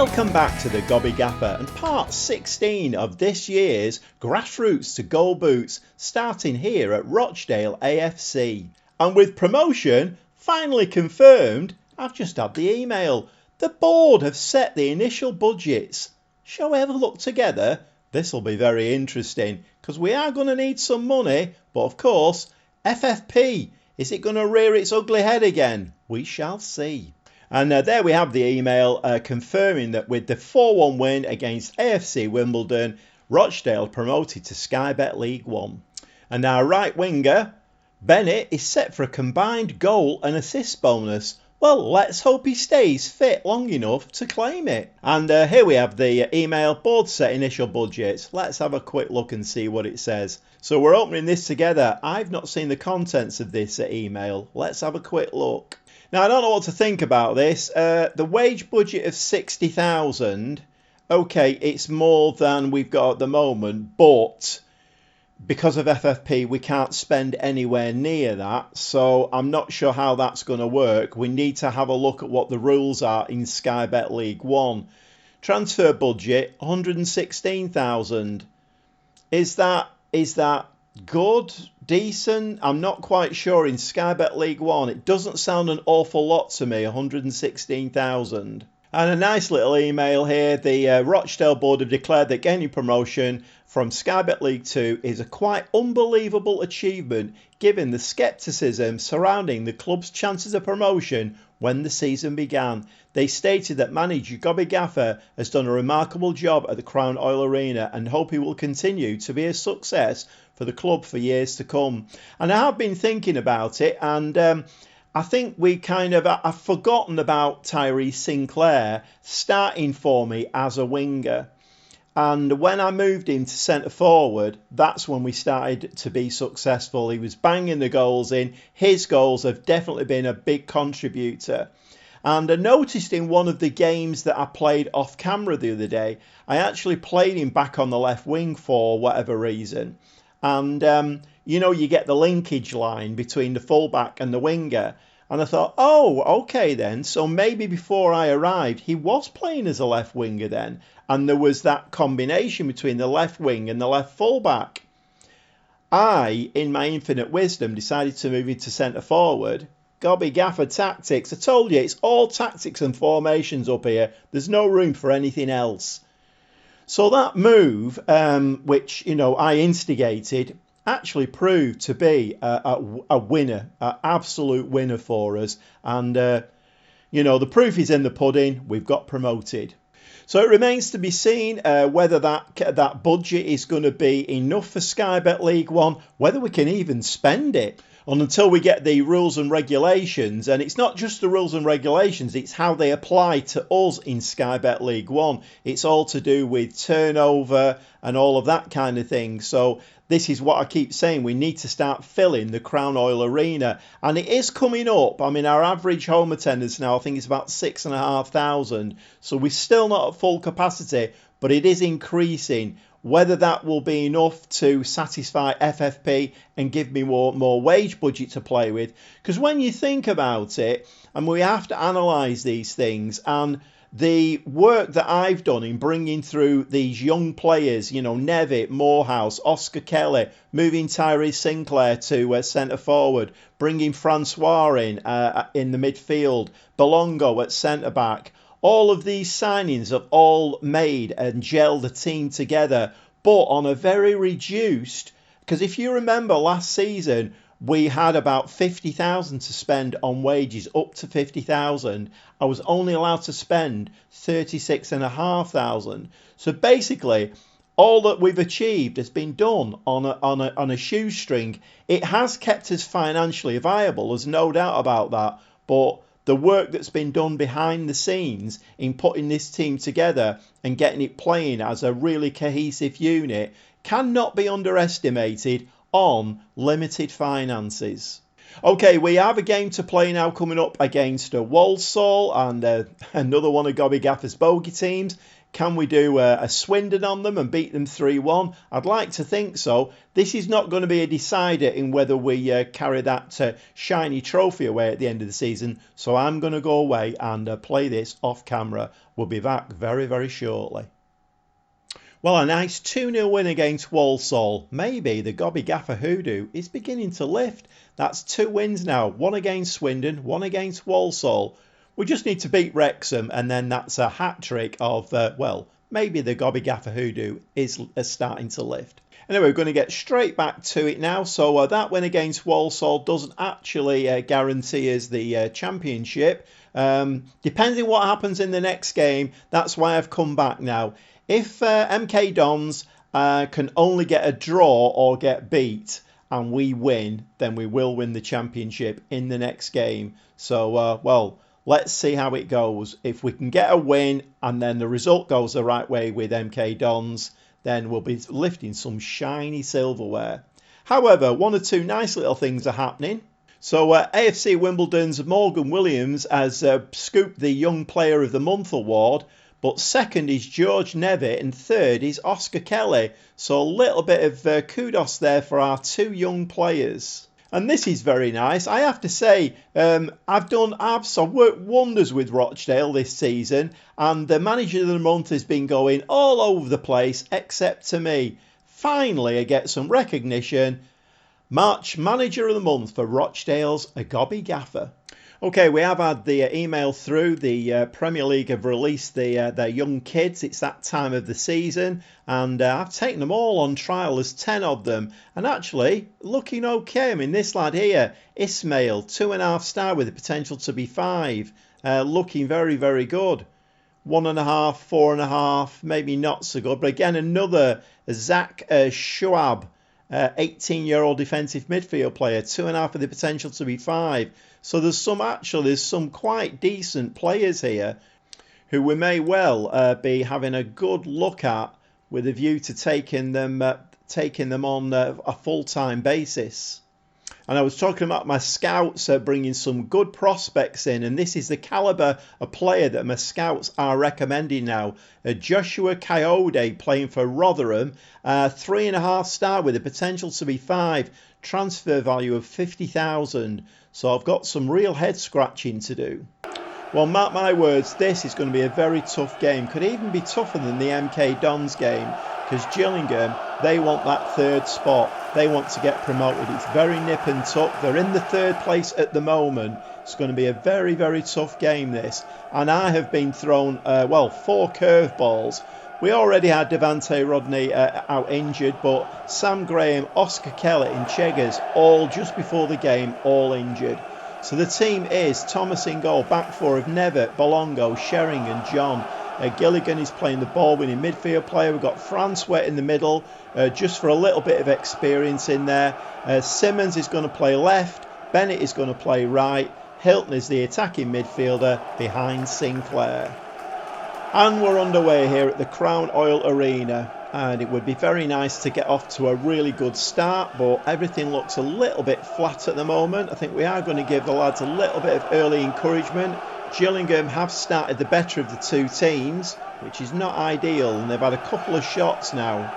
Welcome back to the Gobby Gaffer and part 16 of this year's Grassroots to Goal Boots, starting here at Rochdale AFC. And with promotion finally confirmed, I've just had the email. The board have set the initial budgets. Shall we have a look together? This will be very interesting because we are going to need some money, but of course, FFP, is it going to rear its ugly head again? We shall see. And there we have the email confirming that with the 4-1 win against AFC Wimbledon, Rochdale promoted to Sky Bet League 1. And our right winger, Bennett, is set for a combined goal and assist bonus. Well, let's hope he stays fit long enough to claim it. And here we have the email, board set initial budgets. Let's have a quick look and see what it says. So we're opening this together. I've not seen the contents of this email. Let's have a quick look. Now, I don't know what to think about this. The wage budget of 60,000, okay, it's more than we've got at the moment, but because of FFP, we can't spend anywhere near that. So I'm not sure how that's going to work. We need to have a look at what the rules are in Sky Bet League 1. Transfer budget, 116,000. Is that good? Decent? I'm not quite sure. In Sky Bet League 1, it doesn't sound an awful lot to me, 116,000. And a nice little email here. The Rochdale board have declared that gaining promotion from Sky Bet League 2 is a quite unbelievable achievement given the scepticism surrounding the club's chances of promotion when the season began. They stated that manager Gobby Gaffer has done a remarkable job at the Crown Oil Arena and hope he will continue to be a success for the club for years to come. And I have been thinking about it, and I think I've forgotten about Tyrese Sinclair starting for me as a winger. And when I moved him to centre forward, that's when we started to be successful. He was banging the goals in. His goals have definitely been a big contributor. And I noticed in one of the games that I played off camera the other day, I actually played him back on the left wing for whatever reason. And, you get the linkage line between the fullback and the winger. And I thought, oh, okay then. So maybe before I arrived, he was playing as a left winger then. And there was that combination between the left wing and the left fullback. I, in my infinite wisdom, decided to move into centre forward. Gobby Gaffer tactics. I told you, it's all tactics and formations up here. There's no room for anything else. So that move, which, I instigated, actually proved to be a winner, an absolute winner for us. And, the proof is in the pudding. We've got promoted. So it remains to be seen whether that budget is going to be enough for Sky Bet League 1, whether we can even spend it. And until we get the rules and regulations, and it's not just the rules and regulations, it's how they apply to us in Sky Bet League 1. It's all to do with turnover and all of that kind of thing. So this is what I keep saying. We need to start filling the Crown Oil Arena. And it is coming up. I mean, our average home attendance now, I think it's about 6,500. So we're still not at full capacity, but it is increasing. Whether that will be enough to satisfy FFP and give me more wage budget to play with. Because when you think about it, and we have to analyse these things, and the work that I've done in bringing through these young players, Nevitt, Morehouse, Oscar Kelly, moving Tyrese Sinclair to centre forward, bringing Francois in the midfield, Belongo at centre back. All of these signings have all made and gelled the team together, but on a very reduced, because if you remember last season, we had about 50,000 to spend on wages, up to 50,000. I was only allowed to spend 36,500. So basically, all that we've achieved has been done on a shoestring. It has kept us financially viable, there's no doubt about that, but the work that's been done behind the scenes in putting this team together and getting it playing as a really cohesive unit cannot be underestimated on limited finances. Okay, we have a game to play now coming up against Walsall and another one of Gobby Gaffer's bogey teams. Can we do a Swindon on them and beat them 3-1? I'd like to think so. This is not going to be a decider in whether we carry that shiny trophy away at the end of the season. So I'm going to go away and play this off camera. We'll be back very, very shortly. Well, a nice 2-0 win against Walsall. Maybe the Gobby Gaffer hoodoo is beginning to lift. That's 2 wins now. 1 against Swindon, 1 against Walsall. We just need to beat Wrexham, and then that's a hat-trick of, well, maybe the Gobby Gaffer hoodoo is starting to lift. Anyway, we're going to get straight back to it now. So that win against Walsall doesn't actually guarantee us the championship. Depending what happens in the next game, that's why I've come back now. If MK Dons can only get a draw or get beat and we win, then we will win the championship in the next game. So, well, let's see how it goes. If we can get a win and then the result goes the right way with MK Dons, then we'll be lifting some shiny silverware. However, 1 or 2 nice little things are happening. So AFC Wimbledon's Morgan Williams has scooped the Young Player of the Month award, but second is George Nevitt and third is Oscar Kelly. So a little bit of kudos there for our 2 young players. And this is very nice. I have to say, I've worked wonders with Rochdale this season, and the Manager of the Month has been going all over the place, except to me. Finally, I get some recognition. March Manager of the Month for Rochdale's Gobby Gaffer. Okay, we have had the email through. The Premier League have released their young kids. It's that time of the season, and I've taken them all on trial. There's 10 of them, and actually looking okay. I mean, this lad here, Ismail, 2.5 star with the potential to be 5, looking very, very good. 1.5, 4.5, maybe not so good. But again, another Zach Schwab, 18-year-old defensive midfield player, 2.5 with the potential to be 5. So there's some quite decent players here who we may well be having a good look at with a view to taking them on a full-time basis. And I was talking about my scouts bringing some good prospects in, and this is the calibre of player that my scouts are recommending now. Joshua Coyote playing for Rotherham, 3.5 star with the potential to be 5, transfer value of 50,000. So I've got some real head scratching to do. Well, mark my words, this is going to be a very tough game. Could even be tougher than the MK Dons game, because Gillingham, they want that 3rd spot. They want to get promoted. It's very nip and tuck. They're in the 3rd place at the moment. It's going to be a very, very tough game, this. And I have been thrown, 4 curveballs. We already had Devante Rodney out injured, but Sam Graham, Oscar Kelly and Cheggers all just before the game, all injured. So the team is Thomas in goal, back 4 of Nevitt, Bolongo, Sheringham, John. Gilligan is playing the ball-winning midfield player. We've got Francois in the middle, just for a little bit of experience in there. Simmons is going to play left. Bennett is going to play right. Hilton is the attacking midfielder behind Sinclair. And we're underway here at the Crown Oil Arena, and it would be very nice to get off to a really good start, but everything looks a little bit flat at the moment. I think we are going to give the lads a little bit of early encouragement. Gillingham have started the better of the 2 teams, which is not ideal, and they've had a couple of shots now.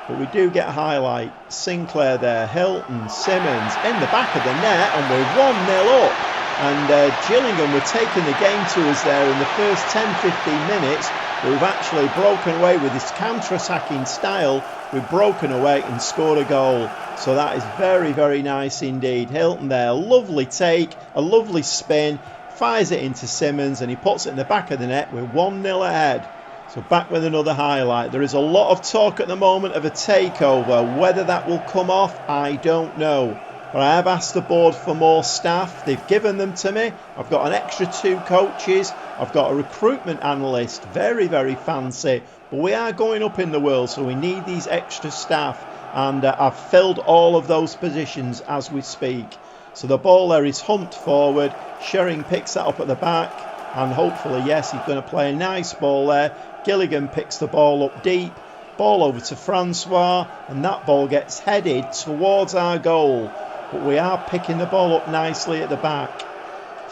But we do get a highlight. Sinclair there, Hilton, Simmons in the back of the net, and we're 1-0 up. And Gillingham were taking the game to us there in the first 10-15 minutes. We've actually broken away with this counter-attacking style. We've broken away and scored a goal. So that is very, very nice indeed. Hilton there, lovely take, a lovely spin, fires it into Simmons and he puts it in the back of the net. We're 1-0 ahead. So back with another highlight. There is a lot of talk at the moment of a takeover. Whether that will come off, I don't know. But I have asked the board for more staff. They've given them to me. I've got an extra 2 coaches. I've got a recruitment analyst. Very, very fancy. But we are going up in the world, so we need these extra staff. And I've filled all of those positions as we speak. So the ball there is humped forward. Shering picks that up at the back. And hopefully, yes, he's going to play a nice ball there. Gilligan picks the ball up deep. Ball over to Francois. And that ball gets headed towards our goal. But we are picking the ball up nicely at the back.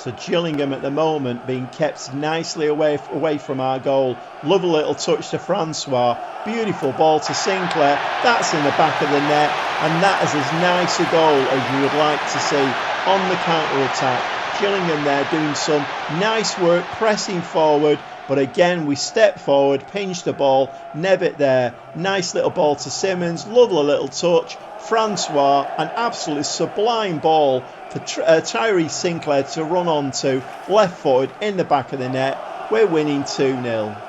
So Gillingham at the moment being kept nicely away from our goal. Lovely little touch to Francois. Beautiful ball to Sinclair. That's in the back of the net. And that is as nice a goal as you would like to see on the counter-attack. Gillingham there doing some nice work, pressing forward. But again, we step forward, pinch the ball. Nevitt there. Nice little ball to Simmons. Lovely little touch. Francois, an absolutely sublime ball for Tyrese Sinclair to run onto, left-footed in the back of the net. We're winning 2-0.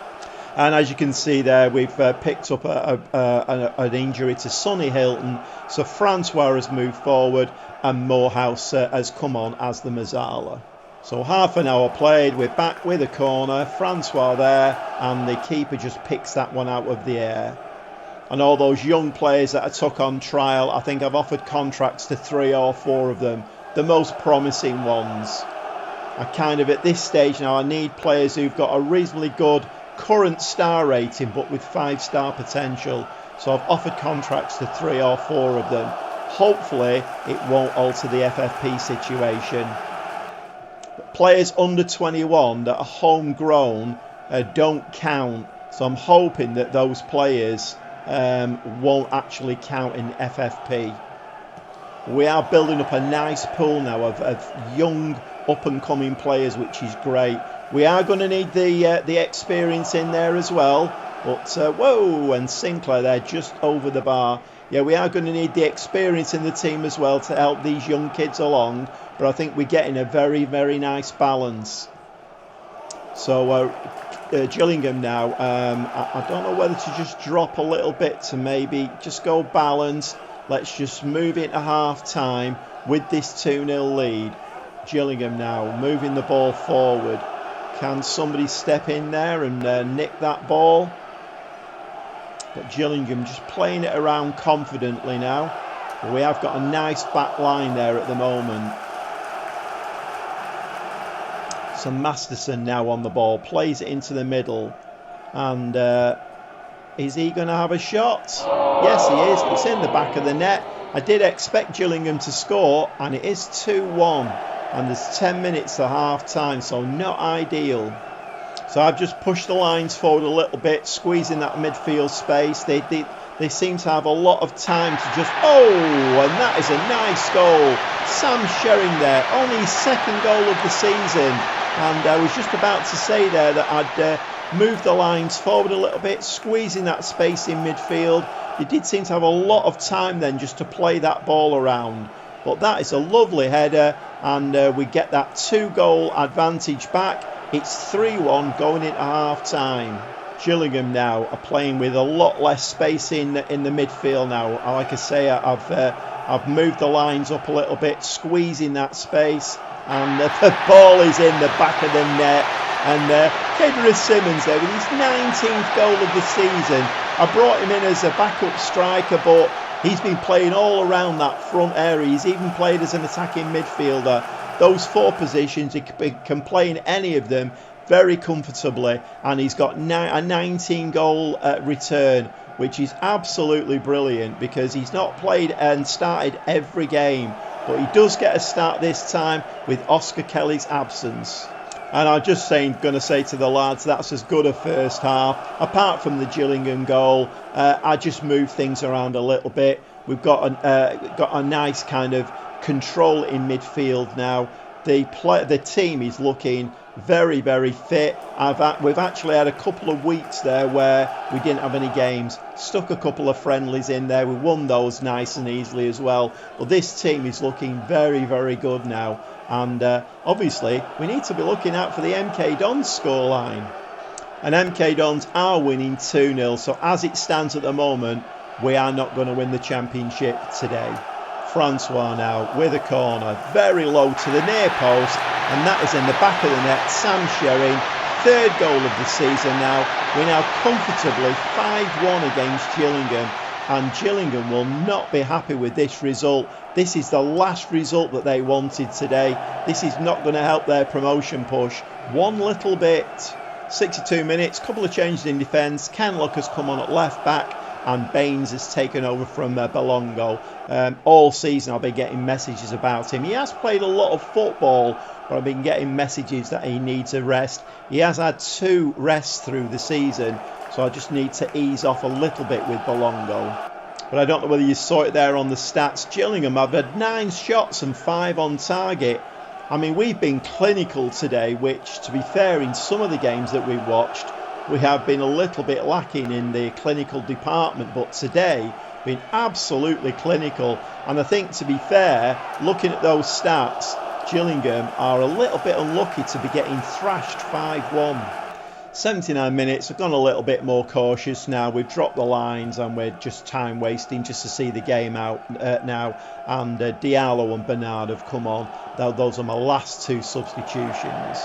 And as you can see there, we've picked up an injury to Sonny Hilton. So Francois has moved forward and Morehouse has come on as the Mazzala. So half an hour played, we're back with a corner. Francois there, and the keeper just picks that one out of the air. And all those young players that I took on trial, I think I've offered contracts to 3 or 4 of them, the most promising ones. I kind of, at this stage now, I need players who've got a reasonably good current star rating, but with 5-star potential. So I've offered contracts to 3 or 4 of them. Hopefully, it won't alter the FFP situation. But players under 21 that are homegrown don't count. So I'm hoping that those players won't actually count in FFP. We are building up a nice pool now of young up and coming players, which is great. We are going to need the experience in there as well, but whoa, and Sinclair there just over the bar. Yeah, we are going to need the experience in the team as well to help these young kids along, but I think we're getting a very, very nice balance. So Gillingham now, I don't know whether to just drop a little bit to maybe just go balanced. Let's just move into half time with this 2-0 lead. Gillingham now moving the ball forward. Can somebody step in there and nick that ball? But Gillingham just playing it around confidently now. We have got a nice back line there at the moment. So Masterson now on the ball, plays it into the middle, and is he going to have a shot? Yes, he is. It's in the back of the net. I did expect Gillingham to score, and it is 2-1, and there's 10 minutes to half time, so not ideal. So I've just pushed the lines forward a little bit, squeezing that midfield space. They seem to have a lot of time to just... Oh, and that is a nice goal. Sam Sherring there, only his second goal of the season. And I was just about to say there that I'd moved the lines forward a little bit, squeezing that space in midfield. They did seem to have a lot of time then just to play that ball around. But that is a lovely header, and we get that 2-goal advantage back. It's 3-1 going into half-time. Gillingham now are playing with a lot less space in the midfield now. Like I say, I've moved the lines up a little bit, squeezing that space, and the ball is in the back of the net. And Kedra Simmons there with his 19th goal of the season. I brought him in as a backup striker, but he's been playing all around that front area. He's even played as an attacking midfielder. Those 4 positions, he can play in any of them very comfortably, and he's got a 19-goal return, which is absolutely brilliant because he's not played and started every game, but he does get a start this time with Oscar Kelly's absence. And I'm just going to say to the lads, that's as good a first half. Apart from the Gillingham goal, I just moved things around a little bit. We've got a nice kind of control in midfield now. The team is looking very, very fit. We've actually had a couple of weeks there where we didn't have any games. Stuck a couple of friendlies in there. We won those nice and easily as well. But this team is looking very, very good now. And obviously, we need to be looking out for the MK Dons scoreline. And MK Dons are winning 2-0. So as it stands at the moment, we are not going to win the championship today. Francois now with a corner, very low to the near post, and that is in the back of the net. Sam Sherring, 3rd goal of the season now. We're now comfortably 5-1 against Gillingham, and Gillingham will not be happy with this result. This is the last result that they wanted today. This is not going to help their promotion push one little bit. 62 minutes, couple of changes in defence. Ken Luck has come on at left back. and Baines has taken over from Belongo. All season I've been getting messages about him. He has played a lot of football, but I've been getting messages that he needs a rest. He has had 2 rests through the season, so I just need to ease off a little bit with Belongo. But I don't know whether you saw it there on the stats. Gillingham have had 9 shots and 5 on target. I mean, we've been clinical today, which, to be fair, in some of the games that we've watched, we have been a little bit lacking in the clinical department. But today, been absolutely clinical. And I think, to be fair, looking at those stats, Gillingham are a little bit unlucky to be getting thrashed 5-1. 79 minutes, I've gone a little bit more cautious now. We've dropped the lines and we're just time wasting just to see the game out now. And Diallo and Bernard have come on. Those are my last 2 substitutions.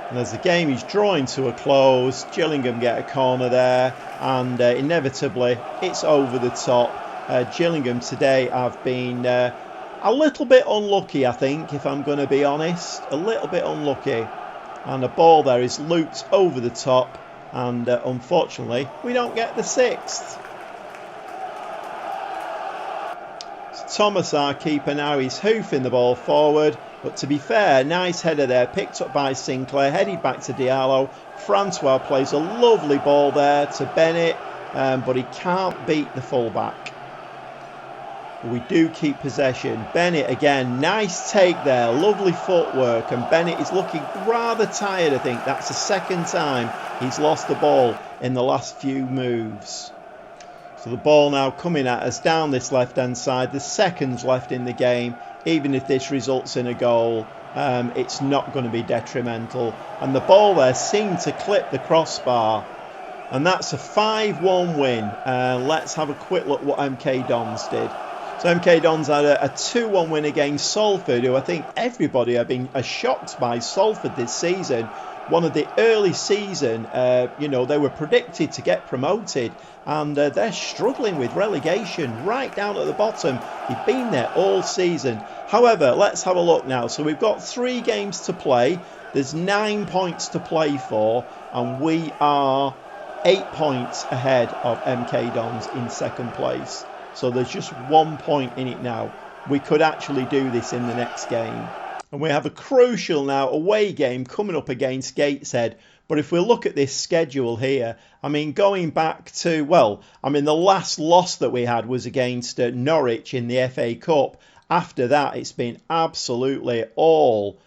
And as the game is drawing to a close, Gillingham get a corner there, and inevitably it's over the top. Gillingham today have been a little bit unlucky, I think, if I'm going to be honest. A little bit unlucky. And the ball there is looped over the top, and unfortunately we don't get the 6th. So Thomas, our keeper, now he's hoofing the ball forward, but to be fair, nice header there, picked up by Sinclair, headed back to Diallo. Francois plays a lovely ball there to Bennett, but he can't beat the fullback. We do keep possession. Bennett again, nice take there, lovely footwork, and Bennett is looking rather tired. I think that's the 2nd time he's lost the ball in the last few moves. So the ball now coming at us down this left hand side. The seconds left in the game. Even if this results in a goal, it's not going to be detrimental. And the ball there seemed to clip the crossbar, and that's a 5-1 win. Let's have a quick look what MK Dons did. So MK Dons had a 2-1 win against Salford, who I think everybody have been shocked by Salford this season. One of the early season, they were predicted to get promoted, and they're struggling with relegation right down at the bottom. They've been there all season. However, let's have a look now. So we've got 3 games to play. There's 9 points to play for, and we are 8 points ahead of MK Dons in 2nd place. So there's just 1 point in it now. We could actually do this in the next game. And we have a crucial now away game coming up against Gateshead. But if we look at this schedule here, I mean, going back to, the last loss that we had was against Norwich in the FA Cup. After that, it's been absolutely all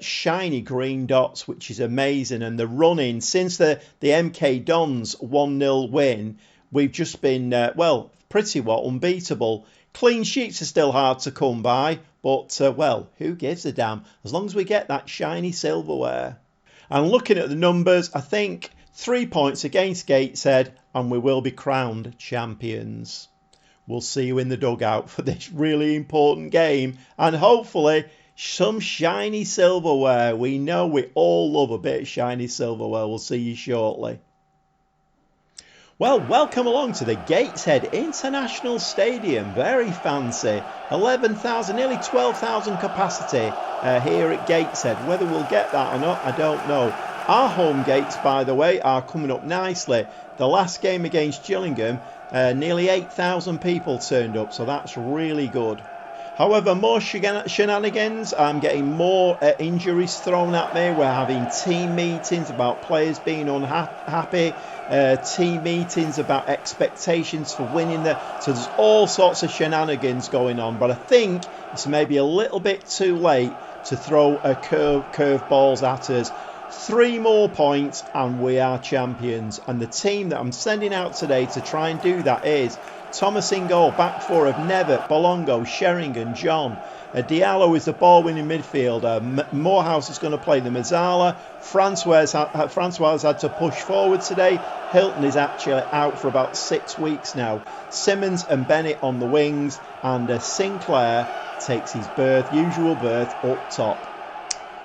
shiny green dots, which is amazing. And the run-in since the MK Dons 1-0 win, we've just been, pretty well unbeatable. Clean sheets are still hard to come by, but who gives a damn as long as we get that shiny silverware. And looking at the numbers, I think 3 points against Gateshead and we will be crowned champions. We'll see you in the dugout for this really important game, and hopefully some shiny silverware. We know we all love a bit of shiny silverware. We'll see you shortly. Well, welcome along to the Gateshead International Stadium. Very fancy. 11,000, nearly 12,000 capacity here at Gateshead. Whether we'll get that or not, I don't know. Our home gates, by the way, are coming up nicely. The last game against Gillingham, nearly 8,000 people turned up, so that's really good. However, more shenanigans. I'm getting more injuries thrown at me. We're having team meetings about players being unhappy. Team meetings about expectations for winning. So there's all sorts of shenanigans going on. But I think it's maybe a little bit too late to throw a curve balls at us. 3 more points and we are champions. And the team that I'm sending out today to try and do that is Thomas in goal, back 4 of Nevitt, Bolongo, Sheringham, John. Diallo is the ball-winning midfielder. Morehouse is going to play the Mazzala. Francois has had to push forward today. Hilton is actually out for about 6 weeks now. Simmons and Bennett on the wings, and Sinclair takes his usual berth up top.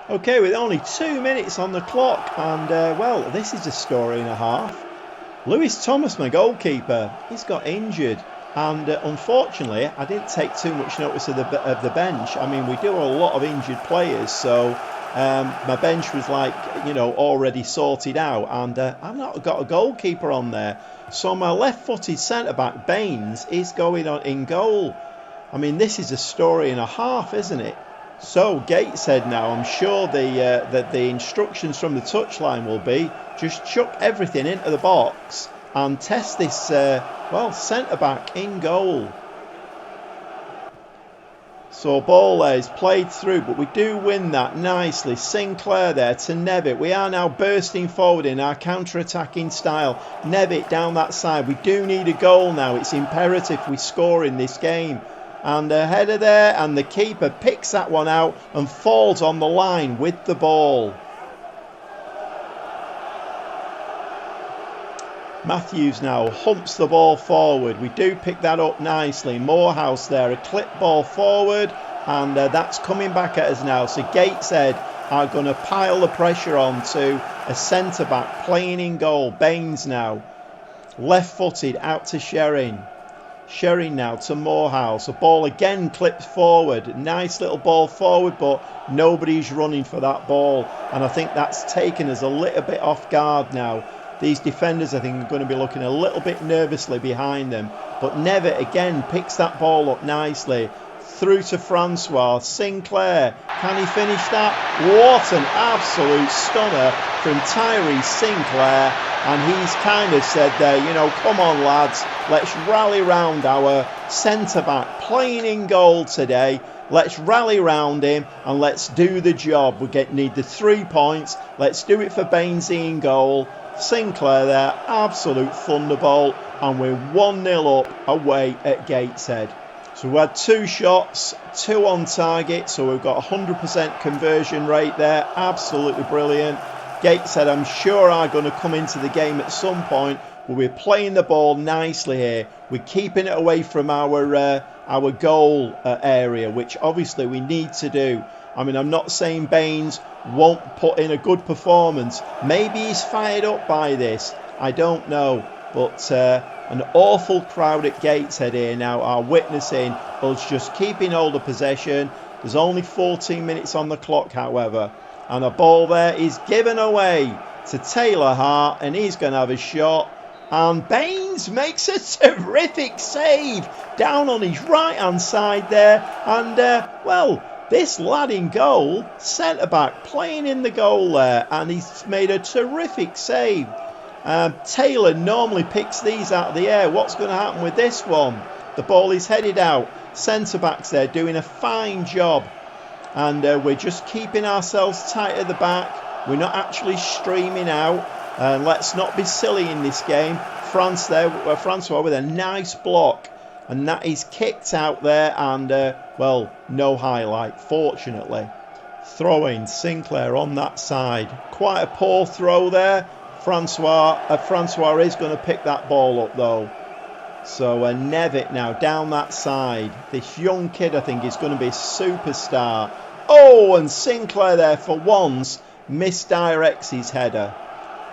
Okay, with only 2 minutes on the clock, and this is a story and a half. Lewis Thomas, my goalkeeper, he's got injured, and unfortunately I didn't take too much notice of the bench. I mean, we do a lot of injured players, so My bench was like, already sorted out, and I've not got a goalkeeper on there. So my left-footed centre-back, Baines, is going on in goal. I mean, this is a story and a half, isn't it? So Gateshead now, I'm sure that the instructions from the touchline will be just chuck everything into the box and test this, centre-back in goal. So ball there is played through, but we do win that nicely. Sinclair there to Nevitt. We are now bursting forward in our counter-attacking style. Nevitt down that side. We do need a goal now. It's imperative we score in this game. And a header there, and the keeper picks that one out and falls on the line with the ball. Matthews now humps the ball forward. We do pick that up nicely. Morehouse there, a clip ball forward, and that's coming back at us now. So Gateshead are going to pile the pressure on to a centre-back playing in goal. Baines now, left-footed out to Sherring. Sherring now to Morehouse. The ball again clips forward. Nice little ball forward, but nobody's running for that ball. And I think that's taken us a little bit off guard now. These defenders, I think, are going to be looking a little bit nervously behind them. But Nevitt again picks that ball up nicely. Through to Francois. Sinclair, can he finish that? What an absolute stunner from Tyrese Sinclair. And he's kind of said there, come on lads, let's rally round our centre-back playing in goal today. Let's rally round him and let's do the job. We need the 3 points. Let's do it for Bainesy in goal. Sinclair there, absolute thunderbolt, and we're 1-0 up away at Gateshead. So we had 2 shots, 2 on target, so we've got 100% conversion rate there, absolutely brilliant. Gateshead, I'm sure, are going to come into the game at some point, but we're playing the ball nicely here. We're keeping it away from our goal area, which obviously we need to do. I mean, I'm not saying Baines won't put in a good performance. Maybe he's fired up by this. I don't know. But an awful crowd at Gateshead here now are witnessing us just keeping hold of possession. There's only 14 minutes on the clock, however. And a ball there is given away to Taylor Hart, and he's going to have a shot. And Baines makes a terrific save down on his right-hand side there. And, this lad in goal, centre-back, playing in the goal there, and he's made a terrific save. Taylor normally picks these out of the air. What's going to happen with this one? The ball is headed out. Centre-backs there doing a fine job. And we're just keeping ourselves tight at the back. We're not actually streaming out. And let's not be silly in this game. Francois with a nice block. And that is kicked out there, and, no highlight, fortunately. Throwing Sinclair on that side. Quite a poor throw there. Francois is going to pick that ball up, though. So Nevitt now down that side. This young kid, I think, is going to be a superstar. Oh, and Sinclair there for once misdirects his header.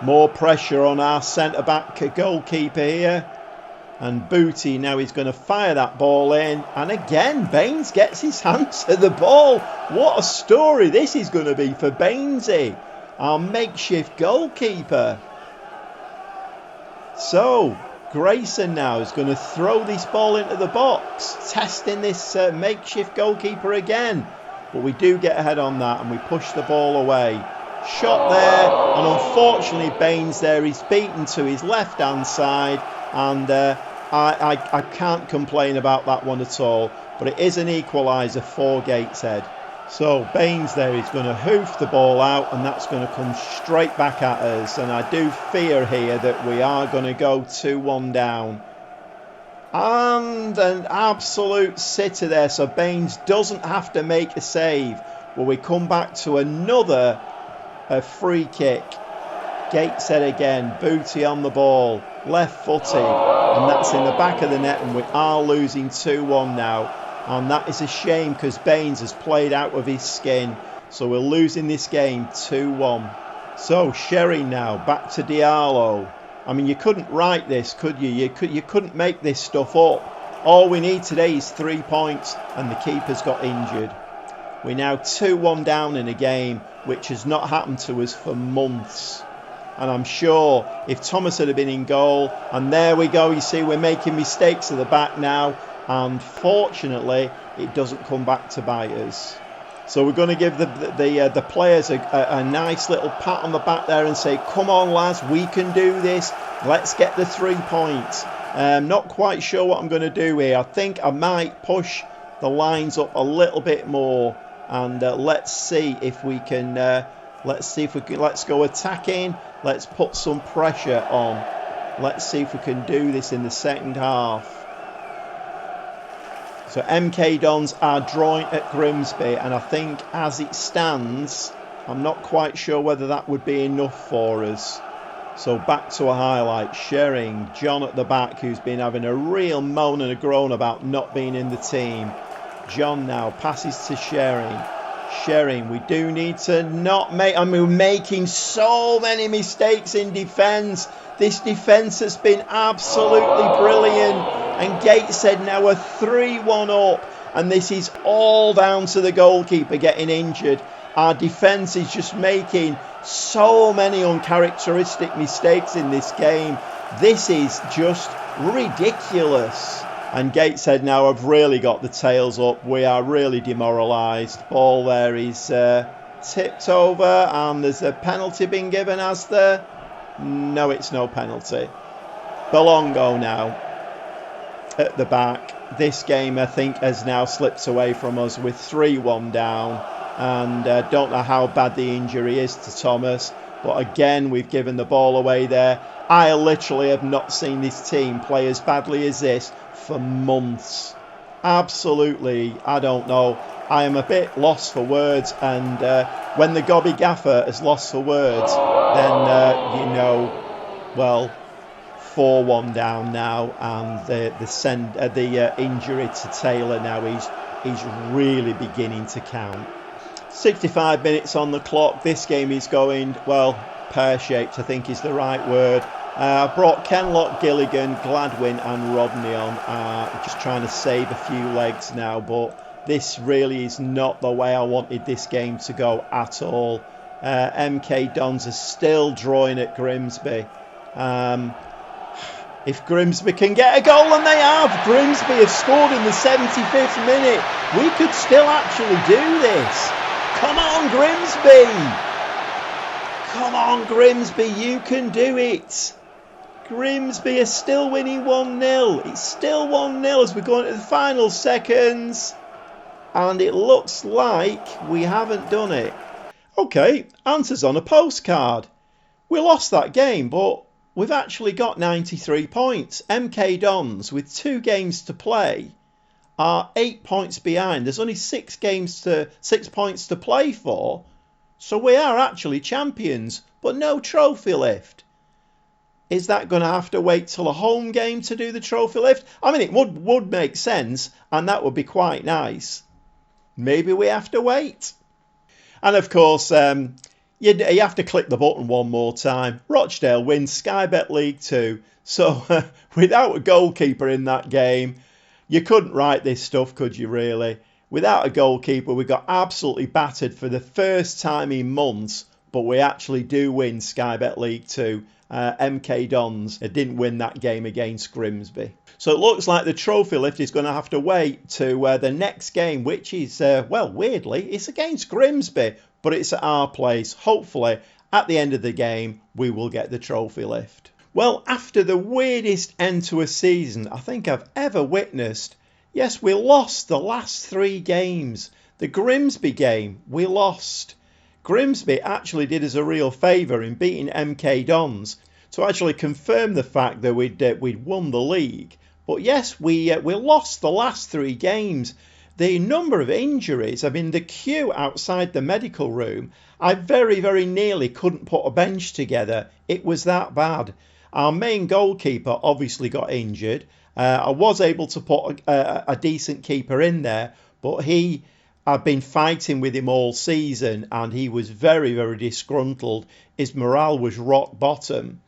More pressure on our centre-back goalkeeper here. And Booty now is going to fire that ball in. And again, Baines gets his hands to the ball. What a story this is going to be for Bainesy, our makeshift goalkeeper. So, Grayson now is going to throw this ball into the box, testing this makeshift goalkeeper again. But we do get ahead on that, and we push the ball away. Shot there, and unfortunately Baines there is beaten to his left-hand side. And I can't complain about that one at all. But it is an equaliser for Gateshead. So Baines there is going to hoof the ball out, and that's going to come straight back at us. And I do fear here that we are going to go 2-1 down. And an absolute sitter there. So Baines doesn't have to make a save. Well, we come back to another free kick. Gateshead again, Booty on the ball, left footed, and that's in the back of the net, and we are losing 2-1 now. And that is a shame because Baines has played out of his skin. So we're losing this game 2-1. So Sherry now, back to Diallo. I mean, you couldn't write this, could you? You couldn't make this stuff up. All we need today is 3 points, and the keeper's got injured. We're now 2-1 down in a game, which has not happened to us for months. And I'm sure if Thomas had been in goal, and there we go, you see we're making mistakes at the back now, and fortunately it doesn't come back to bite us. So we're going to give the players a nice little pat on the back there and say, come on lads, we can do this, let's get the 3 points. Not quite sure what I'm going to do here. I think I might push the lines up a little bit more, and let's see if we can let's go attacking. Let's put some pressure on. Let's see if we can do this in the second half. So MK Dons are drawing at Grimsby, and I think as it stands, I'm not quite sure whether that would be enough for us. So back to a highlight. Shering, John at the back, who's been having a real moan and a groan about not being in the team. John now passes to Shering. Shering, we do need to not make... I mean, we're making so many mistakes in defence. This defence has been absolutely brilliant. And Gateshead now are 3-1 up. And this is all down to the goalkeeper getting injured. Our defence is just making so many uncharacteristic mistakes in this game. This is just ridiculous. And Gateshead now have really got the tails up. We are really demoralised. Ball there is tipped over, and there's a penalty being given, has there? No, it's no penalty. Belongo now at the back. This game, I think, has now slipped away from us with 3-1 down. And don't know how bad the injury is to Thomas. But again, we've given the ball away there. I literally have not seen this team play as badly as this for months. Absolutely, I don't know. I am a bit lost for words, and when the Gobby Gaffer is lost for words, then you know, well, 4-1 down now, and the injury to Taylor now is really beginning to count. 65 minutes on the clock. This game is going, well, pear-shaped, I think is the right word. I brought Kenlock, Gilligan, Gladwin and Rodney on. Just trying to save a few legs now, but this really is not the way I wanted this game to go at all. MK Dons are still drawing at Grimsby. If Grimsby can get a goal, and they have, Grimsby have scored in the 75th minute. We could still actually do this. Come on, Grimsby! Come on, Grimsby, you can do it. Grimsby are still winning 1-0. It's still 1-0 as we go into the final seconds. And it looks like we haven't done it. Okay, answers on a postcard. We lost that game, but we've actually got 93 points. MK Dons, with 2 games to play, are 8 points behind. There's only 6 points to play for. So we are actually champions, but no trophy lift. Is that going to have to wait till a home game to do the trophy lift? I mean, it would make sense, and that would be quite nice. Maybe we have to wait. And of course, you have to click the button one more time. Rochdale wins Sky Bet League 2. So without a goalkeeper in that game, you couldn't write this stuff, could you really? Without a goalkeeper, we got absolutely battered for the first time in months, but we actually do win Sky Bet League 2. MK Dons didn't win that game against Grimsby. So it looks like the trophy lift is going to have to wait to the next game, which is, well, weirdly, it's against Grimsby, but it's at our place. Hopefully, at the end of the game, we will get the trophy lift. Well, after the weirdest end to a season I think I've ever witnessed, yes, we lost the last 3 games. The Grimsby game, we lost. Grimsby actually did us a real favour in beating MK Dons to actually confirm the fact that we'd won the league. But yes, we lost the last 3 games. The number of injuries, I mean, the queue outside the medical room, I very, very nearly couldn't put a bench together. It was that bad. Our main goalkeeper obviously got injured. I was able to put a decent keeper in there, but I've been fighting with him all season, and he was very, very disgruntled. His morale was rock bottom.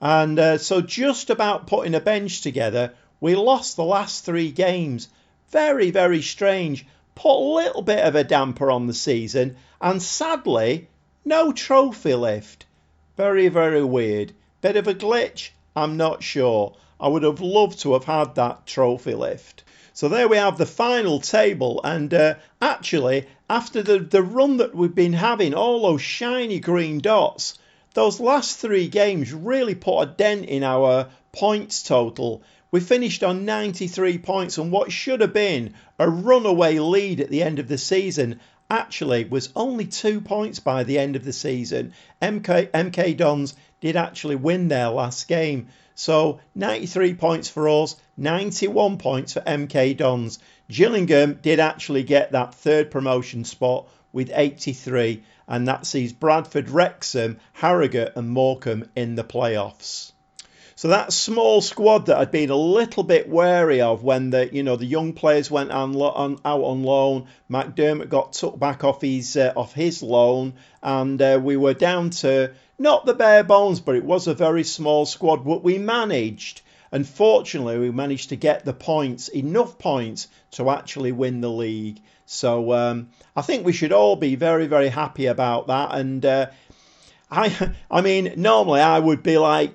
And so just about putting a bench together, we lost the last 3 games. Very, very strange. put a little bit of a damper on the season, and sadly, no trophy lift. Very, very weird. Bit of a glitch? I'm not sure. I would have loved to have had that trophy lift. So there we have the final table, and actually, after the run that we've been having, all those shiny green dots, those last 3 games really put a dent in our points total. We finished on 93 points, and what should have been a runaway lead at the end of the season actually was only 2 points by the end of the season. MK Dons did actually win their last game. So 93 points for us, 91 points for MK Dons. Gillingham did actually get that 3rd promotion spot with 83, and that sees Bradford, Wrexham, Harrogate and Morecambe in the playoffs. So that small squad that I'd been a little bit wary of when the young players went out on loan, McDermott got took back off his loan, and we were down to not the bare bones, but it was a very small squad. But we managed, unfortunately, we managed to get the points, enough points to actually win the league. So I think we should all be very, very happy about that. And I mean, normally I would be like,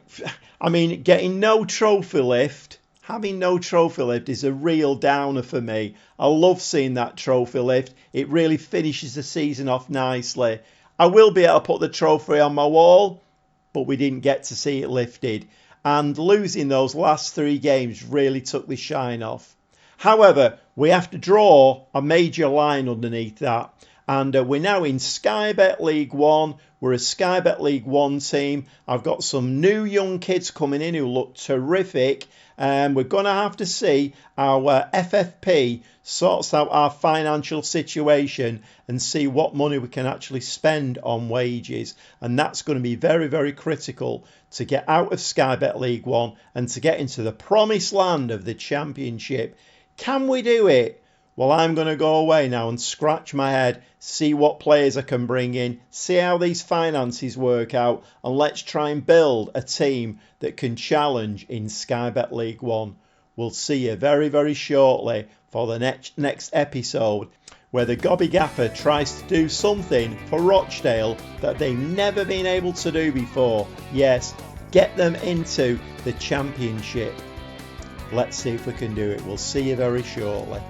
getting no trophy lift, having no trophy lift is a real downer for me. I love seeing that trophy lift. It really finishes the season off nicely. I will be able to put the trophy on my wall, but we didn't get to see it lifted. And losing those last 3 games really took the shine off. However, we have to draw a major line underneath that. And we're now in Sky Bet League 1. We're a Sky Bet League 1 team. I've got some new young kids coming in who look terrific. And we're going to have to see our FFP sorts out our financial situation and see what money we can actually spend on wages. And that's going to be very, very critical to get out of Sky Bet League 1 and to get into the promised land of the Championship. Can we do it? Well, I'm going to go away now and scratch my head, see what players I can bring in, see how these finances work out, and let's try and build a team that can challenge in Sky Bet League 1. We'll see you very, very shortly for the next episode, where the Gobby Gaffer tries to do something for Rochdale that they've never been able to do before. Yes, get them into the Championship. Let's see if we can do it. We'll see you very shortly.